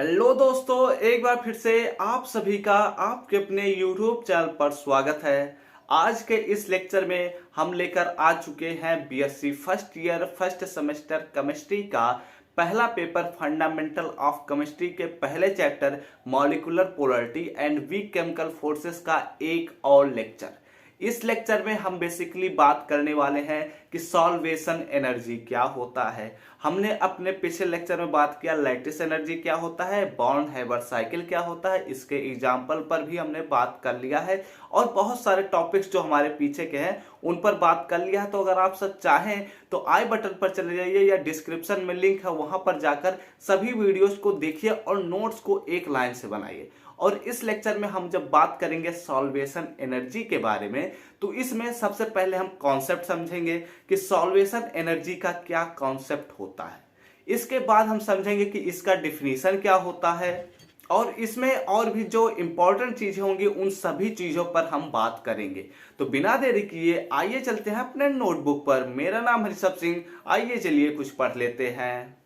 Hello दोस्तों, एक बार फिर से आप सभी का आपके अपने YouTube चैनल पर स्वागत है। आज के इस लेक्चर में हम लेकर आ चुके हैं BSc first year first semester chemistry का पहला पेपर फंडामेंटल ऑफ केमिस्ट्री के पहले chapter molecular polarity and weak chemical forces का एक और लेक्चर। इस लेक्चर में हम बेसिकली बात करने वाले हैं कि सॉल्वेशन एनर्जी क्या होता है। हमने अपने पिछले लेक्चर में बात किया लैटिस एनर्जी क्या होता है, बॉर्न हैबर साइकिल क्या होता है, इसके एग्जाम्पल पर भी हमने बात कर लिया है और बहुत सारे टॉपिक्स जो हमारे पीछे के हैं उन पर बात कर लिया है। तो अगर आप सब चाहें तो आई बटन पर चले जाइए या डिस्क्रिप्शन में लिंक है, वहां पर जाकर सभी वीडियोस को देखिए और नोट्स को एक लाइन से बनाइए। और इस लेक्चर में हम जब बात करेंगे सॉल्वेशन एनर्जी के बारे में तो इसमें सबसे पहले हम कॉन्सेप्ट समझेंगे कि सॉल्वेशन एनर्जी का क्या कॉन्सेप्ट होता है। इसके बाद हम समझेंगे कि इसका डिफिनीशन क्या होता है और इसमें और भी जो इंपॉर्टेंट चीजें होंगी उन सभी चीजों पर हम बात करेंगे। तो बिना देरी किए आइए चलते हैं अपने नोटबुक पर। मेरा नाम ऋषभ सिंह, आइए चलिए कुछ पढ़ लेते हैं।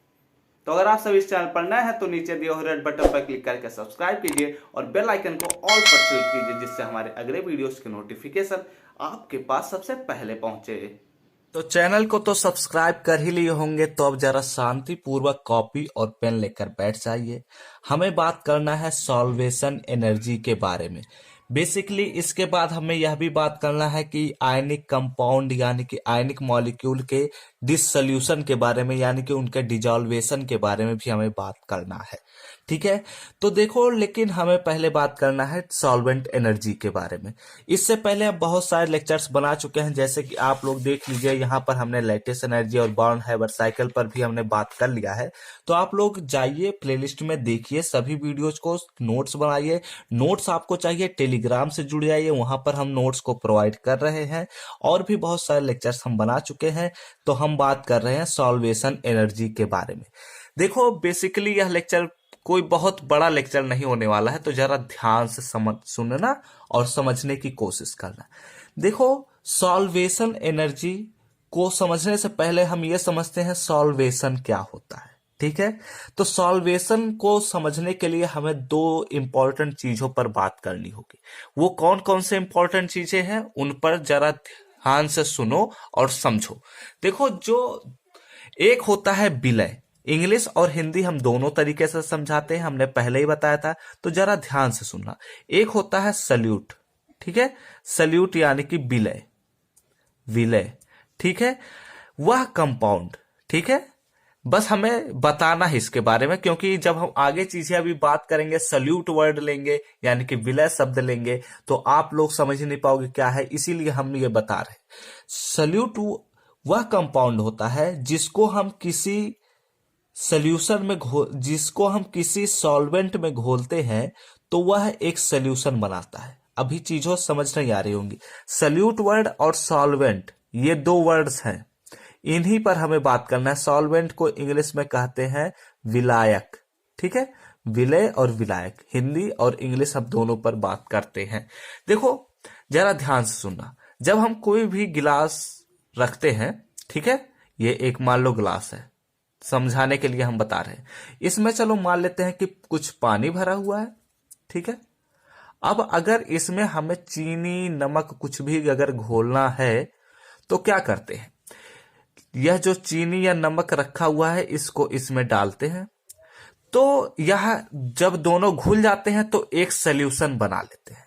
तो अगर आप सब इस चैनल पर नए हैं तो नीचे दिए हुए रेड बटन पर क्लिक करके सब्सक्राइब कीजिए और बेल आइकन को ऑल पर क्लिक कीजिए, जिससे हमारे अगले वीडियोस के नोटिफिकेशन आपके पास सबसे पहले पहुंचे। तो चैनल को तो सब्सक्राइब कर ही लिए होंगे, तो अब जरा शांति पूर्वक कॉपी और पेन लेकर बैठ जाइए। हमें बात करना है सॉल्वेशन एनर्जी के बारे में। बेसिकली इसके बाद हमें यह भी बात करना है कि आयनिक कंपाउंड यानी कि आयनिक मॉलिक्यूल के डिसोल्यूशन के बारे में, यानी कि उनके डिजॉल्वेशन के बारे में भी हमें बात करना है। ठीक है, तो देखो, लेकिन हमें पहले बात करना है सॉल्वेंट एनर्जी के बारे में। इससे पहले हम बहुत सारे लेक्चर्स बना चुके हैं, जैसे कि आप लोग देख लीजिए, यहाँ पर हमने लैटिस एनर्जी और बॉर्न हैबर साइकिल पर भी हमने बात कर लिया है। तो आप लोग जाइए प्लेलिस्ट में देखिए सभी वीडियोज को, नोट्स बनाइए। नोट्स आपको चाहिए टेलीग्राम से जुड़ जाइए, वहां पर हम नोट्स को प्रोवाइड कर रहे हैं और भी बहुत सारे लेक्चर्स हम बना चुके हैं। तो हम बात कर रहे हैं सॉल्वेशन एनर्जी के बारे में। देखो, बेसिकली यह लेक्चर कोई बहुत बड़ा लेक्चर नहीं होने वाला है, तो जरा ध्यान से सुनना और समझने की कोशिश करना। देखो, सॉल्वेशन एनर्जी को समझने से पहले हम ये समझते हैं सॉल्वेशन क्या होता है। ठीक है, तो सॉल्वेशन को समझने के लिए हमें दो इंपॉर्टेंट चीजों पर बात करनी होगी। वो कौन कौन से इंपॉर्टेंट चीजें हैं उन पर जरा ध्यान से सुनो और समझो। देखो, जो एक होता है विलय, इंग्लिश और हिंदी हम दोनों तरीके से समझाते हैं, हमने पहले ही बताया था, तो जरा ध्यान से सुनना। एक होता है सल्यूट, ठीक है, सल्यूट यानी कि विलय, विलय, ठीक है, वह कंपाउंड, ठीक है। बस हमें बताना है इसके बारे में, क्योंकि जब हम आगे चीजें अभी बात करेंगे, सल्यूट वर्ड लेंगे यानी कि विलय शब्द लेंगे, तो आप लोग समझ नहीं पाओगे क्या है, इसीलिए हम ये बता रहे हैं। सल्यूट वह कंपाउंड होता है जिसको हम किसी सॉल्यूशन में जिसको हम किसी सॉल्वेंट में घोलते हैं तो वह एक सॉल्यूशन बनाता है। अभी चीजों समझ नहीं आ रही होंगी। सॉल्यूट वर्ड और सॉल्वेंट ये दो वर्ड्स हैं, इन्हीं पर हमें बात करना है। सॉल्वेंट को इंग्लिश में कहते हैं विलायक, ठीक है, विलय और विलायक, हिंदी और इंग्लिश हम दोनों पर बात करते हैं। देखो, जरा ध्यान से सुनना। जब हम कोई भी गिलास रखते हैं, ठीक है, ये एक मान लो गिलास है, समझाने के लिए हम बता रहे हैं। इसमें चलो मान लेते हैं कि कुछ पानी भरा हुआ है, ठीक है। अब अगर इसमें हमें चीनी नमक कुछ भी अगर घोलना है तो क्या करते हैं, यह जो चीनी या नमक रखा हुआ है इसको इसमें डालते हैं, तो यह जब दोनों घुल जाते हैं तो एक सॉल्यूशन बना लेते हैं।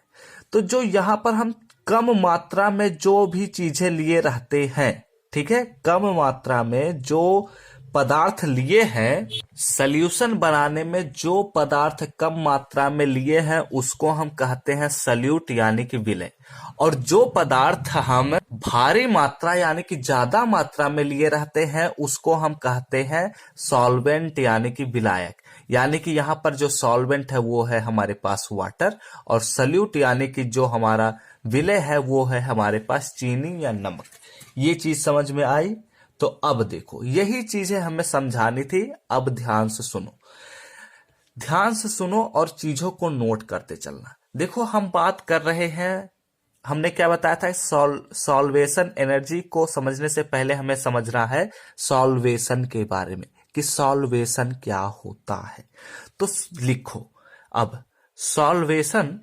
तो जो यहां पर हम कम मात्रा में जो भी चीजें लिए रहते हैं, ठीक है, कम मात्रा में जो पदार्थ लिए हैं, सॉल्यूशन बनाने में जो पदार्थ कम मात्रा में लिए हैं उसको हम कहते हैं सॉल्यूट यानी कि विलय। और जो पदार्थ हम भारी मात्रा यानी कि ज्यादा मात्रा में लिए रहते हैं उसको हम कहते हैं सॉल्वेंट यानी कि विलायक। यानी कि यहाँ पर जो सॉल्वेंट है वो है हमारे पास वाटर, और सॉल्यूट यानी कि जो हमारा विलय है वो है हमारे पास चीनी या नमक। ये चीज समझ में आई? तो अब देखो, यही चीजें हमें समझानी थी। अब ध्यान से सुनो, ध्यान से सुनो और चीजों को नोट करते चलना। देखो, हम बात कर रहे हैं, हमने क्या बताया था, सॉल्वेशन एनर्जी को समझने से पहले हमें समझना है सॉल्वेशन के बारे में। कि सॉल्वेशन क्या होता है। तो लिखो अब solvation,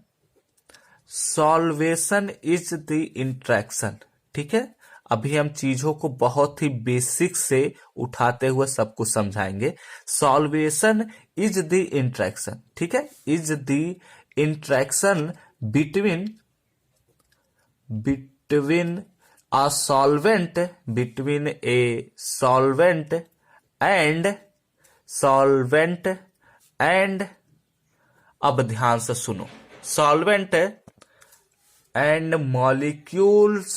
solvation is the interaction. ठीक है, अभी हम चीजों को बहुत ही बेसिक से उठाते हुए सब कुछ समझाएंगे। सॉल्वेशन इज द इंट्रैक्शन, ठीक है, is the interaction between between a solvent, between a solvent and solvent and, अब ध्यान से सुनो, solvent and molecules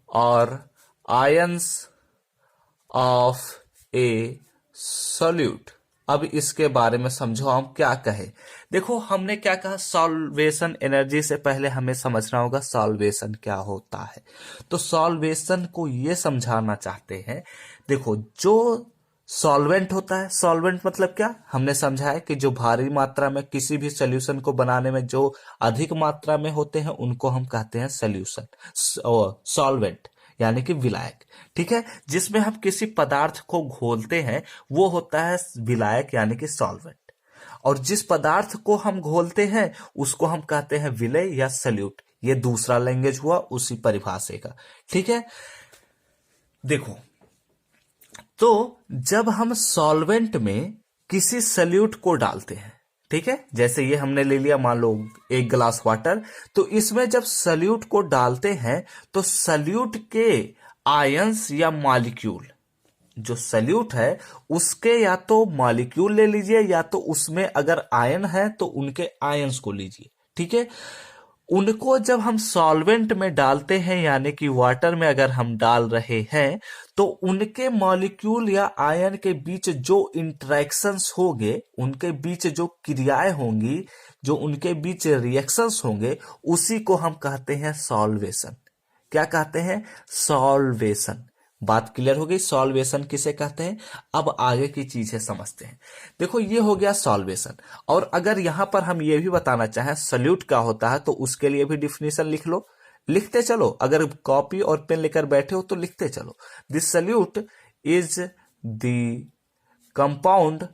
or ions of a solute। अब इसके बारे में समझो हम क्या कहे। देखो हमने क्या कहा, सॉल्वेशन एनर्जी से पहले हमें समझना होगा सॉल्वेशन क्या होता है। तो सॉल्वेशन को ये समझाना चाहते हैं, देखो जो सॉल्वेंट होता है, सॉल्वेंट मतलब क्या, हमने समझा है कि जो भारी मात्रा में किसी भी सोल्यूशन को बनाने में जो अधिक मात्रा में होते हैं उनको हम कहते हैं सोल्यूशन, सॉल्वेंट यानी कि विलायक। ठीक है, जिसमें हम किसी पदार्थ को घोलते हैं वो होता है विलायक यानी कि सॉल्वेंट, और जिस पदार्थ को हम घोलते हैं उसको हम कहते हैं विलय या सल्यूट। ये दूसरा लैंग्वेज हुआ उसी परिभाषा का। ठीक है, देखो तो जब हम सॉल्वेंट में किसी सल्यूट को डालते हैं, ठीक है, जैसे ये हमने ले लिया मान लो 1 गिलास वाटर, तो इसमें जब सल्यूट को डालते हैं तो सल्यूट के आयंस या मॉलिक्यूल, जो सल्यूट है उसके या तो मॉलिक्यूल ले लीजिए या तो उसमें अगर आयन है तो उनके आयंस को लीजिए। ठीक है, उनको जब हम सॉल्वेंट में डालते हैं यानी कि वाटर में अगर हम डाल रहे हैं तो उनके मॉलिक्यूल या आयन के बीच जो इंटरेक्शंस होंगे, उनके बीच जो क्रियाएं होंगी, जो उनके बीच रिएक्शंस होंगे, उसी को हम कहते हैं सॉल्वेशन। क्या कहते हैं, सॉल्वेशन। बात क्लियर हो गई, सॉल्वेशन किसे कहते हैं। अब आगे की चीजें समझते हैं। देखो ये हो गया सॉल्वेशन, और अगर यहां पर हम ये भी बताना चाहें सल्यूट क्या होता है तो उसके लिए भी डिफिनेशन लिख लो, लिखते चलो, अगर कॉपी और पेन लेकर बैठे हो तो लिखते चलो। This solute is the compound,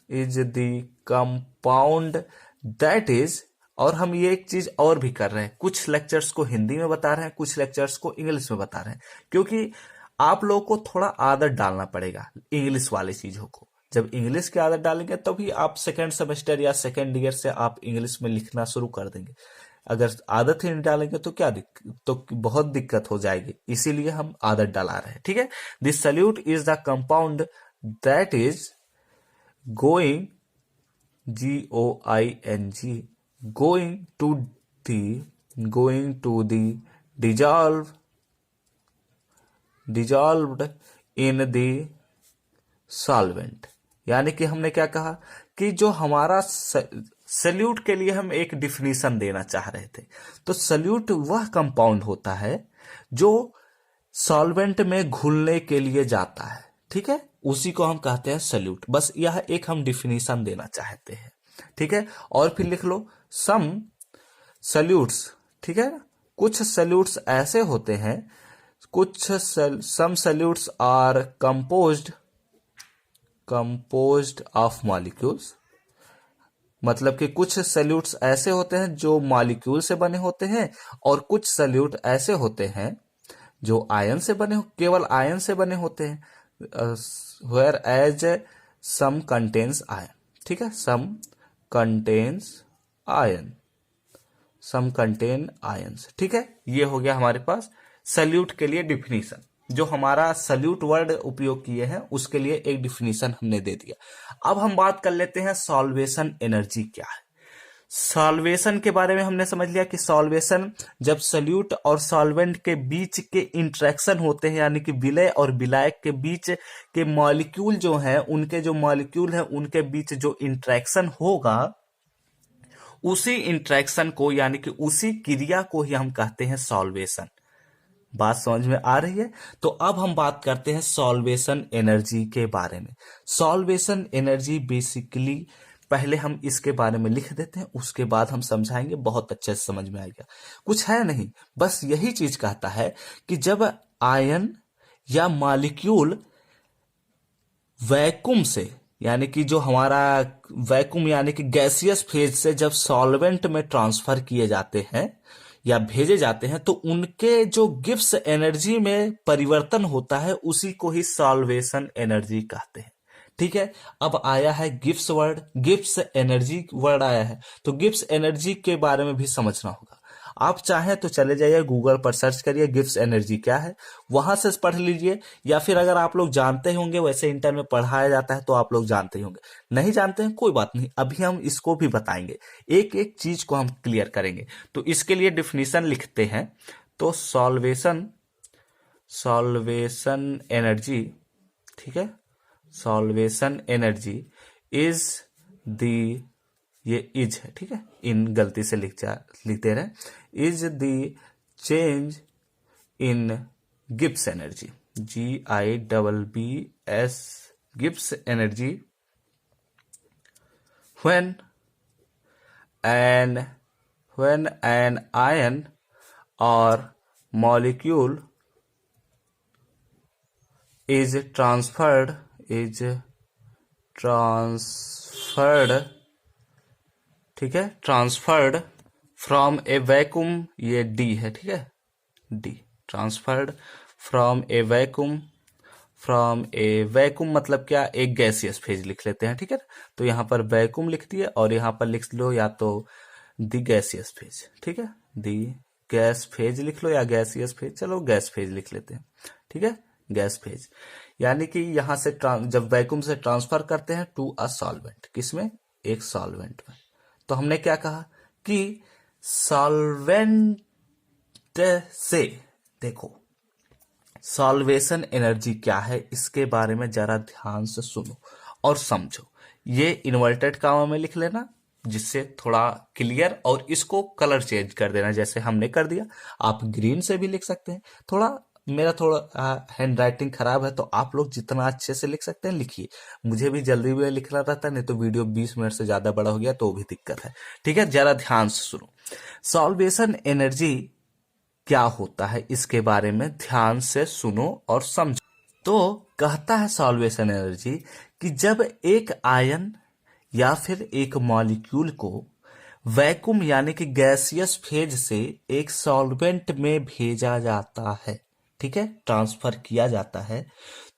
is the compound that is, और हम ये एक चीज और भी कर रहे हैं, कुछ लेक्चर्स को हिंदी में बता रहे हैं, कुछ लेक्चर्स को इंग्लिश में बता रहे हैं, क्योंकि आप लोगों को थोड़ा आदत डालना पड़ेगा इंग्लिश वाली चीजों को। जब इंग्लिश की आदत डालेंगे तभी आप सेकेंड सेमेस्टर या सेकेंड ईयर से आप इंग्लिश में लिखना शुरू कर देंगे। अगर आदत ही नहीं डालेंगे तो क्या तो बहुत दिक्कत हो जाएगी, इसीलिए हम आदत डाला रहे हैं। ठीक है, this solute is the compound that is going, GOING, going to the dissolved in the solvent। यानी कि हमने क्या कहा कि जो हमारा सल्यूट के लिए हम एक डिफिनीशन देना चाह रहे थे, तो सल्यूट वह कंपाउंड होता है जो सॉल्वेंट में घुलने के लिए जाता है। ठीक है, उसी को हम कहते हैं सल्यूट। बस यह एक हम डिफिनीशन देना चाहते हैं। ठीक है, और फिर लिख लो सम सल्यूट्स। ठीक है, कुछ सल्यूट्स ऐसे होते हैं, some solutes are composed of molecules, मतलब कि कुछ सल्यूट्स ऐसे होते हैं जो मॉलिक्यूल से बने होते हैं, और कुछ सल्यूट ऐसे होते हैं जो आयन से बने, केवल आयन से बने होते हैं, whereas some contains ion. ठीक है, some contains ion, some contain ions. ठीक है, ये हो गया हमारे पास सल्यूट के लिए डिफिनीशन। जो हमारा सल्यूट वर्ड उपयोग किए हैं उसके लिए एक डिफिनीशन हमने दे दिया। अब हम बात कर लेते हैं सॉल्वेशन एनर्जी क्या है। सॉल्वेशन के बारे में हमने समझ लिया कि सॉल्वेशन जब सल्यूट और सॉल्वेंट के बीच के इंटरेक्शन होते हैं, यानी कि विलय और विलायक के बीच के मॉलिक्यूल जो हैं, उनके जो मॉलिक्यूल हैं उनके बीच जो इंटरेक्शन होगा, उसी इंटरेक्शन को यानी कि उसी क्रिया को ही हम कहते हैं सॉल्वेशन। बात समझ में आ रही है। तो अब हम बात करते हैं सॉल्वेशन एनर्जी के बारे में। सॉल्वेशन एनर्जी बेसिकली पहले हम इसके बारे में लिख देते हैं, उसके बाद हम समझाएंगे, बहुत अच्छे से समझ में आएगा। कुछ है नहीं, बस यही चीज कहता है कि जब आयन या मॉलिक्यूल वैक्यूम से, यानी कि जो हमारा वैक्यूम यानी कि गैसियस फेज से जब सॉल्वेंट में ट्रांसफर किए जाते हैं या भेजे जाते हैं, तो उनके जो गिब्स एनर्जी में परिवर्तन होता है उसी को ही सॉल्वेशन एनर्जी कहते हैं। ठीक है, अब आया है Gibbs word, Gibbs energy word आया है, तो गिब्स एनर्जी के बारे में भी समझना होगा। आप चाहें तो चले जाइए गूगल पर सर्च करिए गिब्स एनर्जी क्या है, वहां से पढ़ लीजिए, या फिर अगर आप लोग जानते होंगे, वैसे इंटर में पढ़ाया जाता है तो आप लोग जानते ही होंगे, नहीं जानते हैं कोई बात नहीं, अभी हम इसको भी बताएंगे, एक एक चीज को हम क्लियर करेंगे। तो इसके लिए डिफिनीशन लिखते हैं, तो सॉल्वेशन एनर्जी, ठीक है, सॉल्वेशन एनर्जी इज दी, ये इज है, ठीक है, इन गलती से लिखते रहे, is the change in Gibbs energy, GIBBS, Gibbs energy, when an ion or molecule is transferred, ठीक है, ट्रांसफर्ड फ्रॉम ए वैक्यूम, ये डी है, ठीक है, D, transferred from A vacuum मतलब क्या, एक गैसियस फेज लिख लेते हैं, ठीक है, तो यहां पर वैक्यूम लिख दिए और यहां पर लिख लो या तो दी गैसियस फेज, ठीक है, दी गैस फेज लिख लो या गैसियस फेज, चलो गैस फेज लिख लेते हैं, ठीक है, गैस फेज, यानी कि यहां से जब वैक्यूम से ट्रांसफर करते हैं टू अ सॉल्वेंट, किसमें, एक सॉल्वेंट में, तो हमने क्या कहा कि सॉल्वेंट से, देखो सॉल्वेशन एनर्जी क्या है, इसके बारे में जरा ध्यान से सुनो और समझो, ये इन्वर्टेड कामा में लिख लेना जिससे थोड़ा क्लियर, और इसको कलर चेंज कर देना जैसे हमने कर दिया, आप ग्रीन से भी लिख सकते हैं, मेरा थोड़ा हैंड राइटिंग खराब है, तो आप लोग जितना अच्छे से लिख सकते हैं लिखिए, मुझे भी जल्दी में लिखना रहता है, नहीं तो वीडियो 20 मिनट से ज्यादा बड़ा हो गया तो भी दिक्कत है, ठीक है, जरा ध्यान से सुनो। सॉल्वेशन एनर्जी क्या होता है इसके बारे में ध्यान से सुनो और समझो। तो कहता है सॉल्वेशन एनर्जी कि जब एक आयन या फिर एक मॉलिक्यूल को वैक्यूम यानी कि गैसियस फेज से एक सॉल्वेंट में भेजा जाता है, ठीक है, ट्रांसफर किया जाता है,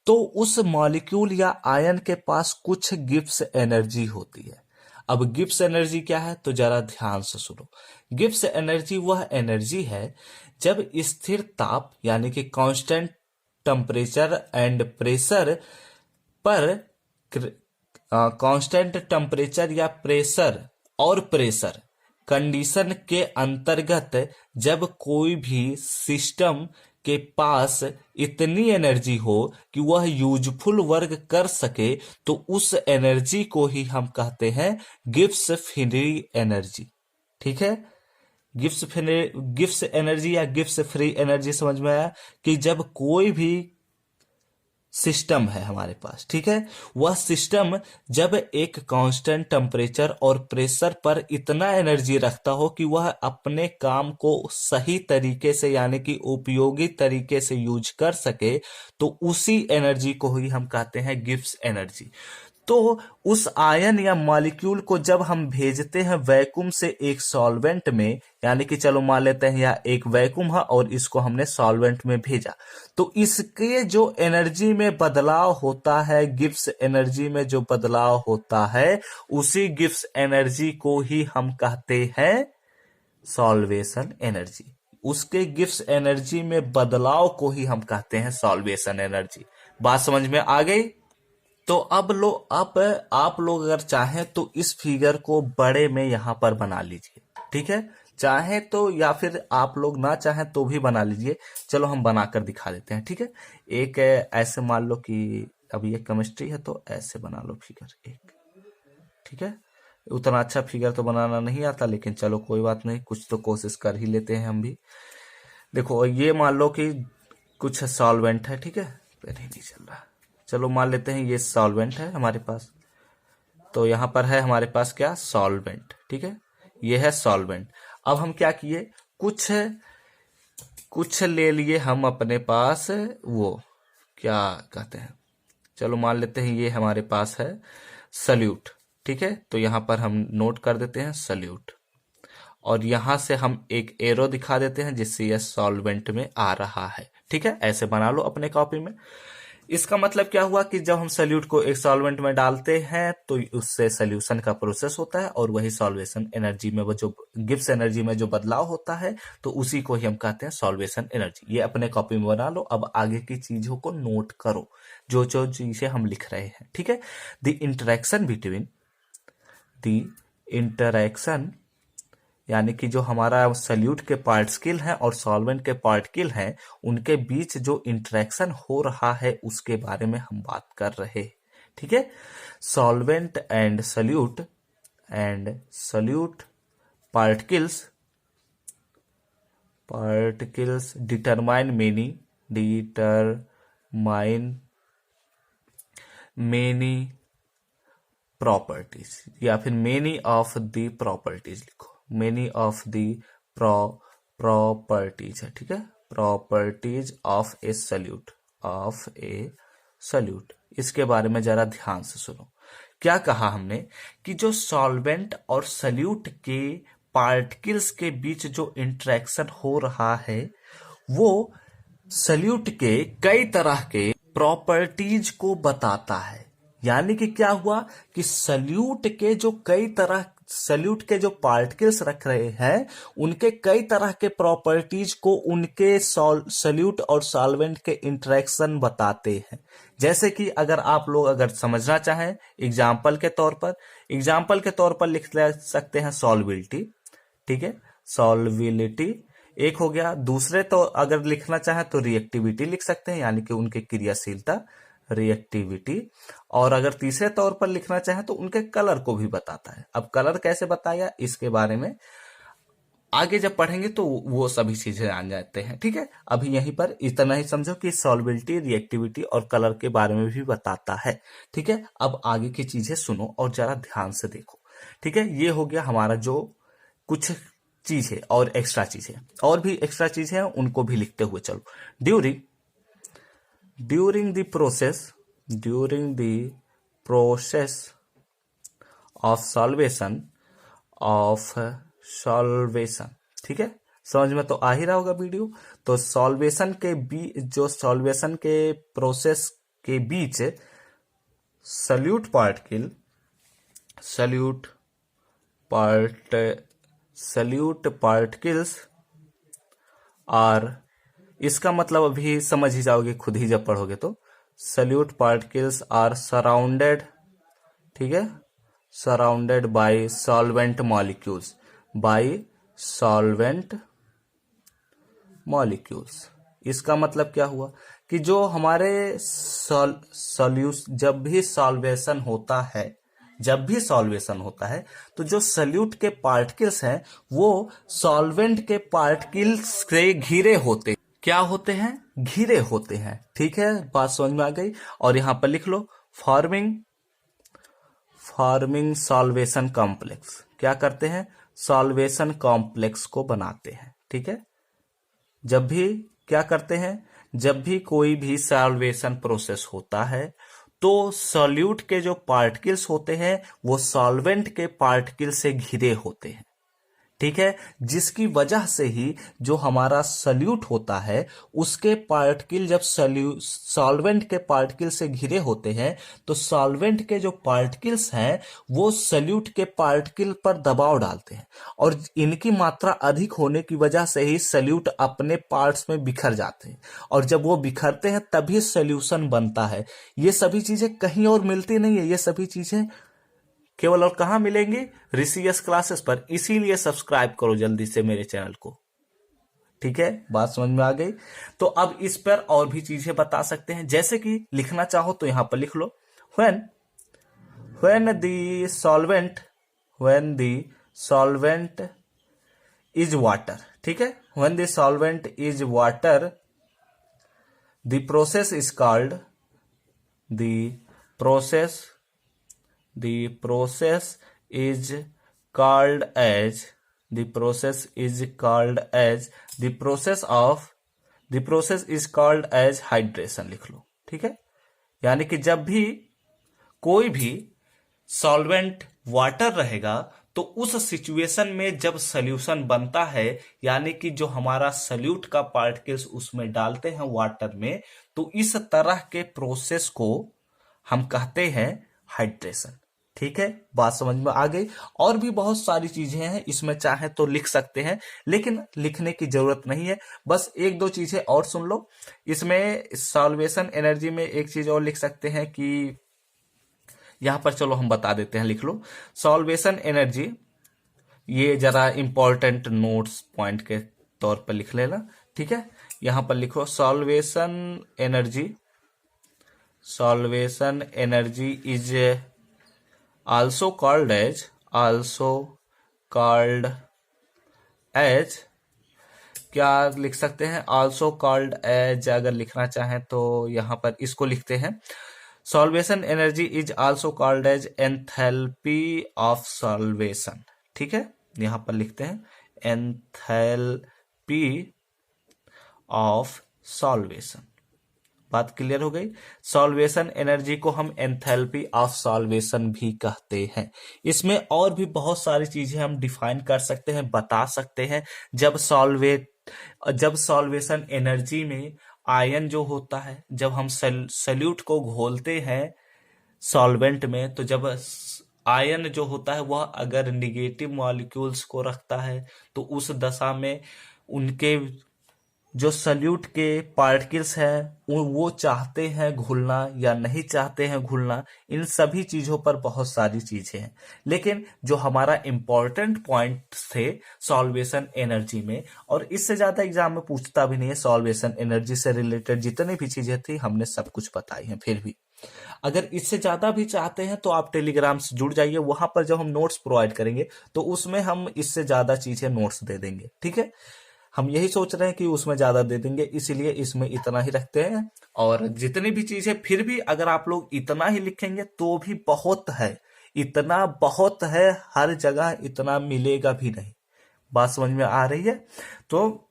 तो उस मॉलिक्यूल या आयन के पास कुछ गिब्स एनर्जी होती है। अब गिब्स एनर्जी क्या है, तो जरा ध्यान से सुनो। गिब्स एनर्जी वह एनर्जी है जब स्थिर ताप यानी कि कांस्टेंट टेम्परेचर एंड प्रेशर पर, कांस्टेंट टेम्परेचर या प्रेशर और प्रेशर कंडीशन के अंतर्गत जब कोई भी सिस्टम के पास इतनी एनर्जी हो कि वह यूजफुल वर्क कर सके, तो उस एनर्जी को ही हम कहते हैं गिब्स फ्री एनर्जी, ठीक है, गिब्स एनर्जी या गिब्स फ्री एनर्जी समझ में आया कि जब कोई भी सिस्टम है हमारे पास, ठीक है, वह सिस्टम जब एक कांस्टेंट टेम्परेचर और प्रेशर पर इतना एनर्जी रखता हो कि वह अपने काम को सही तरीके से यानी कि उपयोगी तरीके से यूज कर सके, तो उसी एनर्जी को ही हम कहते हैं गिब्स एनर्जी। तो उस आयन या मॉलिक्यूल को जब हम भेजते हैं वैक्यूम से एक सॉल्वेंट में, यानी कि चलो मान लेते हैं या एक वैक्यूम है और इसको हमने सॉल्वेंट में भेजा, तो इसके जो एनर्जी में बदलाव होता है, गिब्स एनर्जी में जो बदलाव होता है, उसी गिब्स एनर्जी को ही हम कहते हैं सॉल्वेशन एनर्जी। उसके गिब्स एनर्जी में बदलाव को ही हम कहते हैं सॉल्वेशन एनर्जी। बात समझ में आ गई? तो अब आप लोग अगर चाहें तो इस फिगर को बड़े में यहां पर बना लीजिए, ठीक है, चाहे तो, या फिर आप लोग ना चाहें तो भी बना लीजिए। चलो हम बनाकर दिखा देते हैं, ठीक है। एक ऐसे मान लो कि अब ये केमिस्ट्री है तो ऐसे बना लो फिगर एक, ठीक है। उतना अच्छा फिगर तो बनाना नहीं आता, लेकिन चलो कोई बात नहीं, कुछ तो कोशिश कर ही लेते हैं हम भी। देखो ये मान लो कि कुछ सॉल्वेंट है, ठीक है, पेन ही नहीं चल रहा, चलो मान लेते हैं ये सॉल्वेंट है हमारे पास, तो यहां पर है हमारे पास क्या, सॉल्वेंट, ठीक है, ये है सॉल्वेंट। अब हम क्या किए, कुछ कुछ ले लिए हम अपने पास, वो क्या कहते हैं, चलो मान लेते हैं ये हमारे पास है सल्यूट। ठीक है, तो यहां पर हम नोट कर देते हैं सल्यूट, और यहां से हम एक एरो दिखा देते हैं जिससे यह सॉल्वेंट में आ रहा है। ठीक है, ऐसे बना लो अपने कॉपी में। इसका मतलब क्या हुआ कि जब हम सल्यूट को एक सॉल्वेंट में डालते हैं तो उससे सॉल्यूशन का प्रोसेस होता है, और वही सॉल्वेशन एनर्जी में वो जो गिब्स एनर्जी में जो बदलाव होता है तो उसी को ही हम कहते हैं सॉल्वेशन एनर्जी। ये अपने कॉपी में बना लो। अब आगे की चीजों को नोट करो, जो जो चीजें हम लिख रहे हैं। ठीक है, द इंटरेक्शन यानी कि जो हमारा सल्यूट के पार्टिकल हैं और सॉल्वेंट के पार्टिकल हैं, उनके बीच जो इंटरेक्शन हो रहा है उसके बारे में हम बात कर रहे हैं। ठीक है, solvent and salute particles determine many properties, या फिर मेनी ऑफ द प्रॉपर्टीज लिखो, मेनी ऑफ द प्रॉपर्टीज है। ठीक है, प्रॉपर्टीज ऑफ ए सल्यूट, इसके बारे में जरा ध्यान से सुनो। क्या कहा हमने कि जो सॉल्वेंट और सल्यूट के पार्टिकल्स के बीच जो इंटरेक्शन हो रहा है वो सल्यूट के कई तरह के प्रॉपर्टीज को बताता है। यानी कि क्या हुआ कि सल्यूट के जो पार्टिकल्स रख रहे हैं उनके कई तरह के प्रॉपर्टीज को उनके सल्यूट और सॉल्वेंट के इंटरेक्शन बताते हैं। जैसे कि अगर आप लोग अगर समझना चाहें एग्जाम्पल के तौर पर लिख सकते हैं सॉल्विलिटी। ठीक है, सॉल्विलिटी एक हो गया। दूसरे तो अगर लिखना चाहें तो रिएक्टिविटी लिख सकते हैं, यानी कि उनके क्रियाशीलता, रिएक्टिविटी। और अगर तीसरे तौर पर लिखना चाहें तो उनके कलर को भी बताता है। अब कलर कैसे बताया इसके बारे में आगे जब पढ़ेंगे तो वो सभी चीजें जान जाते हैं। ठीक है, अभी यहीं पर इतना ही समझो कि सॉल्विलिटी, रिएक्टिविटी और कलर के बारे में भी बताता है। ठीक है, अब आगे की चीजें सुनो और जरा ध्यान से देखो। ठीक है, ये हो गया हमारा जो कुछ चीज है, और एक्स्ट्रा चीज है, और भी एक्स्ट्रा चीज है, उनको भी लिखते हुए चलो। During the process of solvation. ठीक है, समझ में तो आ ही रहा होगा वीडियो। तो सॉल्वेशन के प्रोसेस के बीच सल्यूट पार्टिकल्स आर, इसका मतलब अभी समझ ही जाओगे खुद ही जब पढ़ोगे तो। सल्यूट पार्टिकल्स आर सराउंडेड, ठीक है, सराउंडेड बाय सॉल्वेंट मॉलिक्यूल्स। इसका मतलब क्या हुआ कि जो हमारे जब भी सॉल्वेशन होता है तो जो सल्यूट के पार्टिकल्स हैं वो सॉल्वेंट के पार्टिकल्स से घिरे होते, क्या होते हैं, घिरे होते हैं। ठीक है, बात समझ में आ गई। और यहां पर लिख लो फॉर्मिंग सॉल्वेशन कॉम्प्लेक्स। क्या करते हैं, सॉल्वेशन कॉम्प्लेक्स को बनाते हैं। ठीक है, जब भी क्या करते हैं, जब भी कोई भी सॉल्वेशन प्रोसेस होता है तो सॉल्यूट के जो पार्टिकल्स होते हैं वो सॉल्वेंट के पार्टिकल से घिरे होते हैं। ठीक है, जिसकी वजह से ही जो हमारा सल्यूट होता है उसके पार्टिकल जब सॉल्वेंट के पार्टिकल से घिरे होते हैं तो सॉल्वेंट के जो पार्टिकल्स हैं वो सल्यूट के पार्टिकल पर दबाव डालते हैं, और इनकी मात्रा अधिक होने की वजह से ही सल्यूट अपने पार्ट्स में बिखर जाते हैं, और जब वो बिखरते हैं तभी सॉल्यूशन बनता है। ये सभी चीजें कहीं और मिलती नहीं है, ये सभी चीजें केवल और कहां मिलेंगी, ऋषियस क्लासेस पर। इसीलिए सब्सक्राइब करो जल्दी से मेरे चैनल को। ठीक है, बात समझ में आ गई। तो अब इस पर और भी चीजें बता सकते हैं, जैसे कि लिखना चाहो तो यहां पर लिख लो when the solvent is water। ठीक है, when the solvent is water the process is called as the process of the process is called as hydration लिख लो, ठीक है। यानी कि जब भी कोई भी सॉल्वेंट वाटर रहेगा तो उस सिचुएशन में जब सॉल्यूशन बनता है, यानी कि जो हमारा सल्यूट का पार्टिकल्स उसमें डालते हैं वाटर में, तो इस तरह के प्रोसेस को हम कहते हैं हाइड्रेशन। ठीक है, बात समझ में आ गई। और भी बहुत सारी चीजें हैं, इसमें चाहे तो लिख सकते हैं, लेकिन लिखने की जरूरत नहीं है। बस एक दो चीजें और सुन लो। इसमें सॉल्वेशन एनर्जी में एक चीज और लिख सकते हैं कि यहां पर चलो हम बता देते हैं, लिख लो सॉल्वेशन एनर्जी। ये जरा इंपॉर्टेंट नोट्स पॉइंट के तौर पर लिख लेना, ठीक है। यहां पर लिखो solvation energy. Solvation energy is also called as क्या लिख सकते हैं, also called as अगर लिखना चाहें तो यहां पर इसको लिखते हैं, solvation energy is also called as enthalpy of solvation. ठीक है, यहां पर लिखते हैं एंथैल्पी ऑफ सॉल्वेशन। बात क्लियर हो गई। सॉल्वेशन एनर्जी को हम एंथैल्पी ऑफ सॉल्वेशन भी कहते हैं। इसमें और भी बहुत सारी चीजें हम डिफाइन कर सकते हैं, बता सकते हैं। जब सॉल्वेशन एनर्जी में आयन जो होता है, जब हम सल्यूट को घोलते हैं सॉल्वेंट में, तो जब आयन जो होता है वह अगर निगेटिव मॉलिक्यूल्स को रखता है तो उस दशा में उनके जो सल्यूट के पार्टिकल्स हैं वो चाहते हैं घुलना या नहीं चाहते हैं घुलना। इन सभी चीजों पर बहुत सारी चीजें हैं, लेकिन जो हमारा इंपॉर्टेंट पॉइंट थे सॉल्वेशन एनर्जी में, और इससे ज्यादा एग्जाम में पूछता भी नहीं है, सॉल्वेशन एनर्जी से रिलेटेड जितनी भी चीजें थी हमने सब कुछ बताई हैं। फिर भी अगर इससे ज्यादा भी चाहते हैं तो आप टेलीग्राम से जुड़ जाइए, वहां पर जब हम नोट्स प्रोवाइड करेंगे तो उसमें हम इससे ज्यादा चीजें नोट्स दे देंगे। ठीक है, हम यही सोच रहे हैं कि उसमें ज्यादा दे देंगे, इसीलिए इसमें इतना ही रखते हैं। और जितनी भी चीजें, फिर भी अगर आप लोग इतना ही लिखेंगे तो भी बहुत है, इतना बहुत है, हर जगह इतना मिलेगा भी नहीं। बात समझ में आ रही है? तो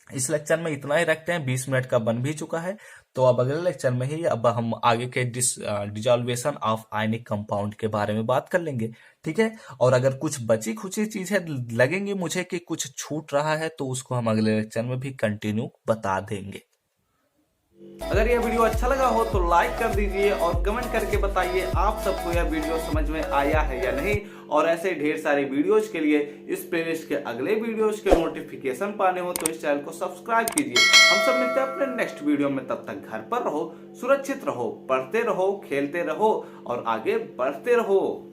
इस लेक्चर में इतना ही रखते हैं, 20 मिनट का बन भी चुका है। तो अब अगले लेक्चर में ही अब हम आगे के डिसॉल्वेशन ऑफ आयनिक कंपाउंड के बारे में बात कर लेंगे। ठीक है, और अगर कुछ बची खुची चीजें लगेंगी मुझे कि कुछ छूट रहा है तो उसको हम अगले लेक्चर में भी कंटिन्यू बता देंगे। अगर यह वीडियो अच्छा लगा हो तो लाइक कर दीजिए और कमेंट करके बताइए आप सबको यह वीडियो समझ में आया है या नहीं। और ऐसे ढेर सारे वीडियोज के लिए, इस प्लेलिस्ट के अगले वीडियोज के नोटिफिकेशन पाने हो तो इस चैनल को सब्सक्राइब कीजिए। हम सब मिलते हैं अपने नेक्स्ट वीडियो में, तब तक घर पर रहो, सुरक्षित रहो, पढ़ते रहो, खेलते रहो और आगे बढ़ते रहो।